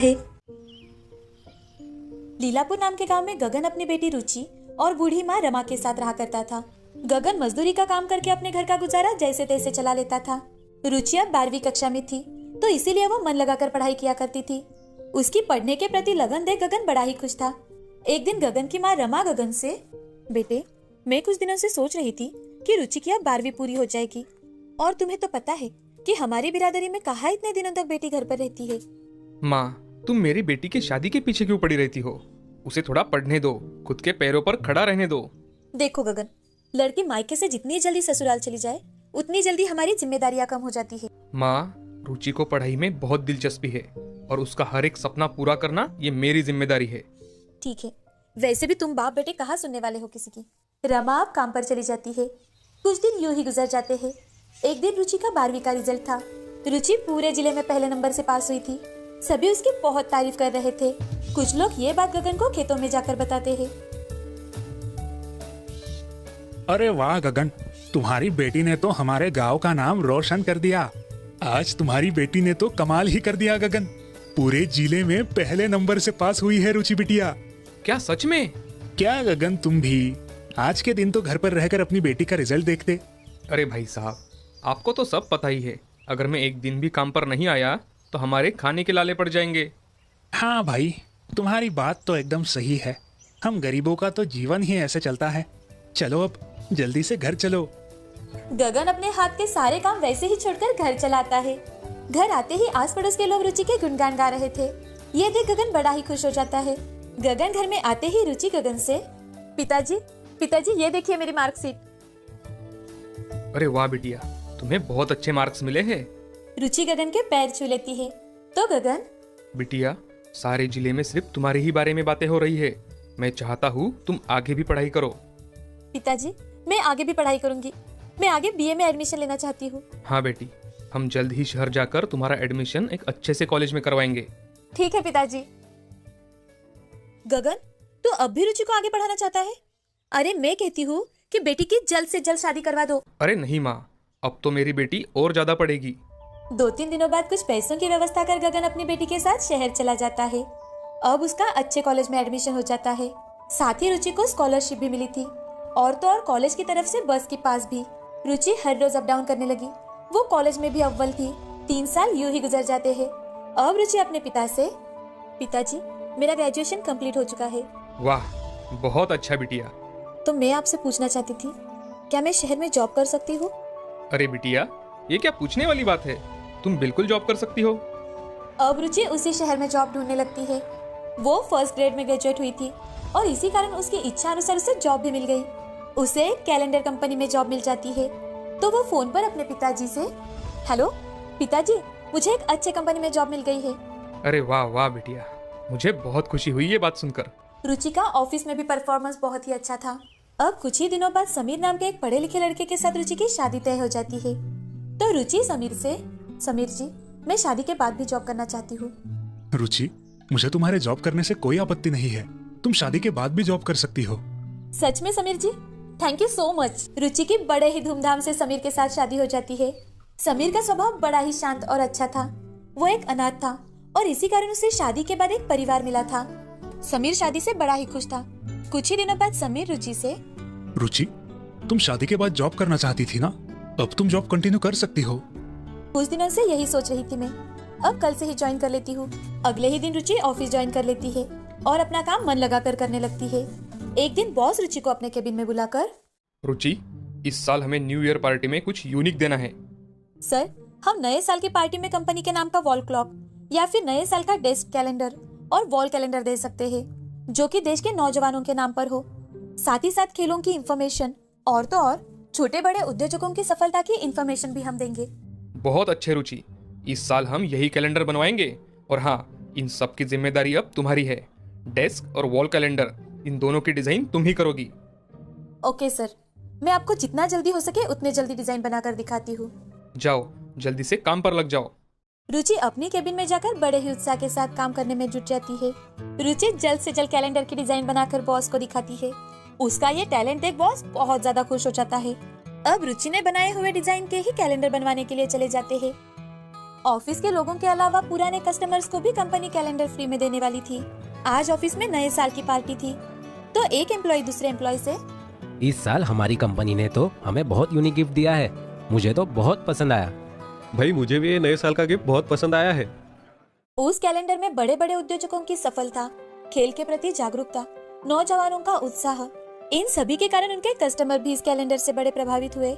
है। लीलापुर नाम के गांव में गगन अपनी बेटी रुचि और बूढ़ी माँ रमा के साथ रहा करता था। गगन मजदूरी का काम करके अपने घर का गुजारा जैसे तैसे चला लेता था। रुचि अब 12वीं कक्षा में थी, तो इसीलिए वो मन लगाकर पढ़ाई किया करती थी। उसकी पढ़ने के प्रति लगन देख गगन बड़ा ही खुश था। एक दिन गगन की माँ रमा गगन से, बेटे, मैं कुछ दिनों से सोच रही थी कि रुचि की अब 12वीं पूरी हो जाएगी, और तुम्हें तो पता है कि हमारी बिरादरी में कहाँ इतने दिनों तक बेटी घर पर रहती है। माँ, तुम मेरी बेटी की शादी के पीछे क्यों पड़ी रहती हो? उसे थोड़ा पढ़ने दो, खुद के पैरों पर खड़ा रहने दो। देखो गगन, लड़की मायके से जितनी जल्दी ससुराल चली जाए उतनी जल्दी हमारी जिम्मेदारियां कम हो जाती है। माँ, रुचि को पढ़ाई में बहुत दिलचस्पी है और उसका हर एक सपना पूरा करना ये मेरी जिम्मेदारी है। ठीक है, वैसे भी तुम बाप बेटे कहाँ सुनने वाले हो किसी की। रमा अब काम पर चली जाती है। कुछ दिन यूं ही गुजर जाते हैं। एक दिन रुचि का 12वीं का रिजल्ट था। रुचि पूरे जिले में पहले नंबर से पास हुई थी। सभी उसकी बहुत तारीफ कर रहे थे। कुछ लोग ये बात गगन को खेतों में जाकर बताते हैं। अरे वाह गगन, तुम्हारी बेटी ने तो हमारे गांव का नाम रोशन कर दिया। आज तुम्हारी बेटी ने तो कमाल ही कर दिया गगन। पूरे जिले में पहले नंबर से पास हुई है रुचि बिटिया। क्या सच में? क्या गगन, तुम भी आज के दिन तो घर पर रहकर अपनी बेटी का रिजल्ट देखते। अरे भाई साहब, आपको तो सब पता ही है। अगर मैं एक दिन भी काम पर नहीं आया तो हमारे खाने के लाले पड़ जाएंगे। हाँ भाई, तुम्हारी बात तो एकदम सही है। हम गरीबों का तो जीवन ही ऐसे चलता है। चलो अब जल्दी से घर चलो। गगन अपने हाथ के सारे काम वैसे ही छोड़कर घर चला आता है। घर आते ही आस पड़ोस के लोग रुचि के गुणगान गा रहे थे। ये देख गगन बड़ा ही खुश हो जाता है। गगन घर में आते ही रुचि गगन से, पिताजी पिताजी ये देखिए मेरी मार्कशीट। अरे वाह बिटिया, तुम्हें बहुत अच्छे मार्क्स मिले हैं। रुचि गगन के पैर छू लेती है। तो गगन, बिटिया, सारे जिले में सिर्फ तुम्हारे ही बारे में बातें हो रही है। मैं चाहता हूँ तुम आगे भी पढ़ाई करो। पिताजी, मैं आगे भी पढ़ाई करूंगी। मैं आगे बीए में एडमिशन लेना चाहती हूँ। हाँ बेटी, हम जल्द ही शहर जाकर तुम्हारा एडमिशन एक अच्छे से कॉलेज में करवाएंगे। ठीक है पिताजी। गगन, तू अब भी रुचि को आगे पढ़ाना चाहता है? अरे मैं कहती हूँ कि बेटी की जल्द से जल्द शादी करवा दो। अरे नहीं माँ, अब तो मेरी बेटी और ज्यादा पढ़ेगी। 2-3 दिनों बाद कुछ पैसों की व्यवस्था कर गगन अपनी बेटी के साथ शहर चला जाता है। अब उसका अच्छे कॉलेज में एडमिशन हो जाता है। साथ ही रुचि को स्कॉलरशिप भी मिली थी, और तो और कॉलेज की तरफ से बस की पास भी। रुचि हर रोज अप डाउन करने लगी। वो कॉलेज में भी अव्वल थी। 3 साल यूं ही गुजर जाते हैं। अब रुचि अपने पिता से, पिताजी मेरा ग्रेजुएशन कंप्लीट हो चुका है। वाह, बहुत अच्छा बिटिया। तो मैं आपसे पूछना चाहती थी, क्या मैं शहर में जॉब कर सकती हूँ? अरे बिटिया, ये क्या पूछने वाली बात है? तुम बिल्कुल जॉब कर सकती हो। अब रुचि उसी शहर में जॉब ढूंढने लगती है। वो फर्स्ट ग्रेड में ग्रेजुएट हुई थी और इसी कारण उसकी इच्छा अनुसार उसे जॉब भी मिल गई। उसे कैलेंडर कंपनी में जॉब मिल जाती है। तो वो फोन पर अपने पिताजी से, हेलो पिताजी, मुझे एक अच्छे कंपनी में जॉब मिल गई है। अरे वाह वाह बिटिया, मुझे बहुत खुशी हुई ये बात सुनकर। रुचि का ऑफिस में भी परफॉर्मेंस बहुत ही अच्छा था। अब कुछ ही दिनों बाद समीर नाम के एक पढ़े लिखे लड़के के साथ रुचि की शादी तय हो जाती है। तो रुचि समीर से, समीर जी, मैं शादी के बाद भी जॉब करना चाहती हूँ। रुचि, मुझे तुम्हारे जॉब करने से कोई आपत्ति नहीं है। तुम शादी के बाद भी जॉब कर सकती हो। सच में Sameer ji? Thank you so much. Ruchi की बड़े ही धूमधाम से समीर के साथ शादी हो जाती है। समीर का स्वभाव बड़ा ही शांत और अच्छा था। वो एक अनाथ था और इसी कारण उसे शादी के बाद एक परिवार मिला था। समीर शादी से बड़ा ही खुश था। कुछ ही दिनों बाद समीर रुचि से, रुचि, तुम शादी के बाद जॉब करना चाहती थी ना? अब तुम जॉब कंटिन्यू कर सकती हो। कुछ दिनों से यही सोच रही थी मैं। अब कल से ही ज्वाइन कर लेती हूँ। अगले ही दिन रुचि ऑफिस ज्वाइन कर लेती है और अपना काम मन लगाकर करने लगती है। एक दिन बॉस रुचि को अपने केबिन में बुलाकर, रुचि, इस साल हमें न्यू ईयर पार्टी में कुछ यूनिक देना है। सर, हम नए साल की पार्टी में कंपनी के नाम का वॉल क्लॉक या फिर नए साल का डेस्क कैलेंडर और वॉल कैलेंडर दे सकते हैं, जो कि देश के नौजवानों के नाम पर हो। साथ ही साथ खेलों की इंफॉर्मेशन और तो और छोटे बड़े उद्योजकों की सफलता की इंफॉर्मेशन भी हम देंगे। बहुत अच्छे रुचि, इस साल हम यही कैलेंडर बनवाएंगे। और हाँ, इन सब की जिम्मेदारी अब तुम्हारी है। डेस्क और वॉल कैलेंडर, इन दोनों की डिजाइन तुम ही करोगी। ओके सर, मैं आपको जितना जल्दी हो सके उतने जल्दी डिजाइन बनाकर दिखाती हूँ। जाओ, जल्दी से काम पर लग जाओ। रुचि अपनी केबिन में जाकर बड़े ही उत्साह के साथ काम करने में जुट जाती है। रुचि जल्द से जल्द कैलेंडर की डिजाइन बनाकर बॉस को दिखाती है। उसका ये टैलेंट देख बॉस बहुत ज्यादा खुश हो जाता है। अब रुचि ने बनाए हुए डिजाइन के ही कैलेंडर बनवाने के लिए चले जाते हैं। ऑफिस के लोगों के अलावा पुराने कस्टमर्स को भी कंपनी कैलेंडर फ्री में देने वाली थी। आज ऑफिस में नए साल की पार्टी थी, तो एक एम्प्लॉय दूसरे एम्प्लॉय से, इस साल हमारी कंपनी ने तो हमें बहुत यूनिक गिफ्ट दिया है, मुझे तो बहुत पसंद आया। भाई मुझे भी ये नए साल का गिफ्ट बहुत पसंद आया है। उस कैलेंडर में बड़े बड़े उद्योजकों की सफलता, खेल के प्रति जागरूकता, नौजवानों का उत्साह, इन सभी के कारण उनके कस्टमर भी इस कैलेंडर से बड़े प्रभावित हुए।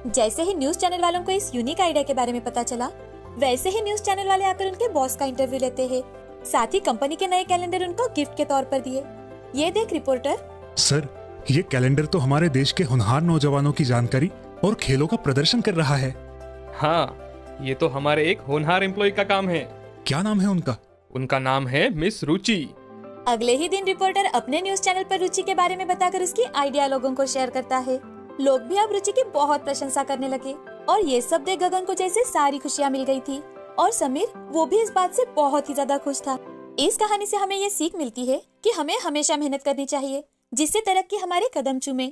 जैसे ही न्यूज चैनल वालों को इस यूनिक आइडिया के बारे में पता चला, वैसे ही न्यूज चैनल वाले आकर उनके बॉस का इंटरव्यू लेते हैं। साथ ही कंपनी के नए कैलेंडर उनको गिफ्ट के तौर पर दिए। ये देख रिपोर्टर। सर, ये कैलेंडर तो हमारे देश के होनहार नौजवानों की जानकारी और खेलों का प्रदर्शन कर रहा है। हाँ, ये तो हमारे एक होनहार एम्प्लॉय का काम है। क्या नाम है उनका? उनका नाम है मिस रुचि। अगले ही दिन रिपोर्टर अपने न्यूज चैनल पर रुचि के बारे में बताकर उसकी आइडिया लोगों को शेयर करता है। लोग भी अब रुचि की बहुत प्रशंसा करने लगे और ये सब देख गगन को जैसे सारी खुशियाँ मिल गई थी। और समीर, वो भी इस बात से बहुत ही ज्यादा खुश था। इस कहानी से हमें ये सीख मिलती है कि हमें हमेशा मेहनत करनी चाहिए, जिससे तरक्की हमारे कदम चूमे।